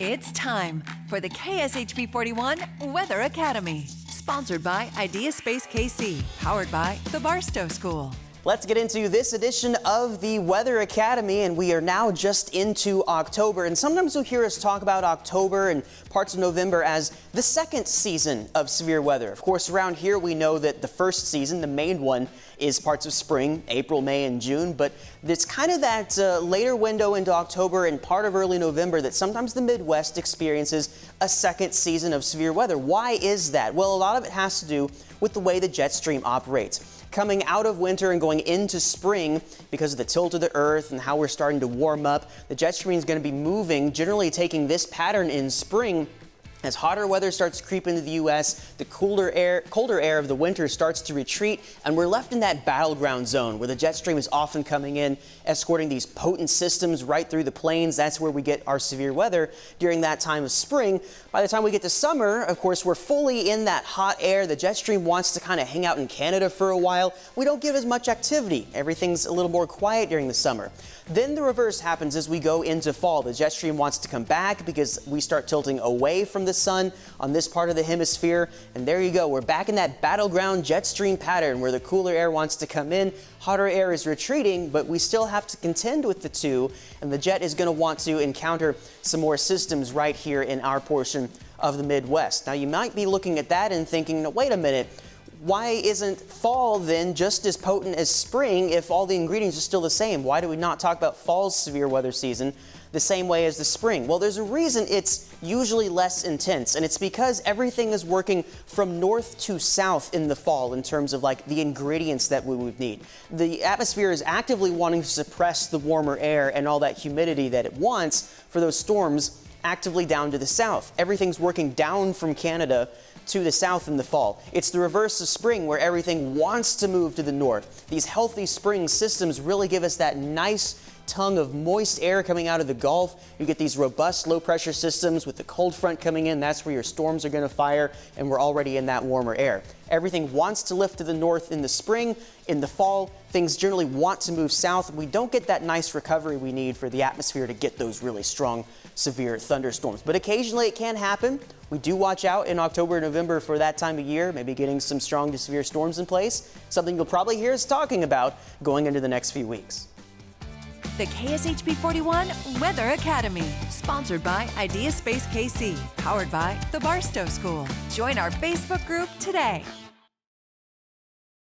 It's time for the KSHB 41 Weather Academy, sponsored by Idea Space KC, powered by the Barstow School. Let's get into this edition of the Weather Academy, and we are now just into October. And sometimes you'll hear us talk about October and parts of November as the second season of severe weather. Of course, around here we know that the first season, the main one, is parts of spring, April, May, and June. But it's kind of that later window into October and part of early November that sometimes the Midwest experiences a second season of severe weather. Why is that? Well, a lot of it has to do with the way the jet stream operates. Coming out of winter and going into spring, because of the tilt of the earth and how we're starting to warm up, the jet stream is going to be moving, generally taking this pattern in spring. As hotter weather starts to creep into the U.S., the colder air of the winter starts to retreat, and we're left in that battleground zone where the jet stream is often coming in, escorting these potent systems right through the plains. That's where we get our severe weather during that time of spring. By the time we get to summer, of course, we're fully in that hot air. The jet stream wants to kind of hang out in Canada for a while. We don't get as much activity. Everything's a little more quiet during the summer. Then the reverse happens as we go into fall. The jet stream wants to come back because we start tilting away from the sun on this part of the hemisphere. And there you go. We're back in that battleground jet stream pattern where the cooler air wants to come in. Hotter air is retreating, but we still have to contend with the two. And the jet is going to want to encounter some more systems right here in our portion of the Midwest. Now, you might be looking at that and thinking, no, wait a minute. Why isn't fall then just as potent as spring if all the ingredients are still the same? Why do we not talk about fall's severe weather season the same way as the spring? Well, there's a reason it's usually less intense, and it's because everything is working from north to south in the fall in terms of like the ingredients that we would need. The atmosphere is actively wanting to suppress the warmer air and all that humidity that it wants for those storms actively down to the south. Everything's working down from Canada to the south in the fall. It's the reverse of spring where everything wants to move to the north. These healthy spring systems really give us that nice tongue of moist air coming out of the Gulf. You get these robust low pressure systems with the cold front coming in. That's where your storms are going to fire, and we're already in that warmer air. Everything wants to lift to the north in the spring. In the fall, things generally want to move south. We don't get that nice recovery we need for the atmosphere to get those really strong, severe thunderstorms. But occasionally it can happen. We do watch out in October and November for that time of year, maybe getting some strong to severe storms in place, something you'll probably hear us talking about going into the next few weeks. The KSHB 41 Weather Academy, sponsored by Idea Space KC, powered by the Barstow School. Join our Facebook group today.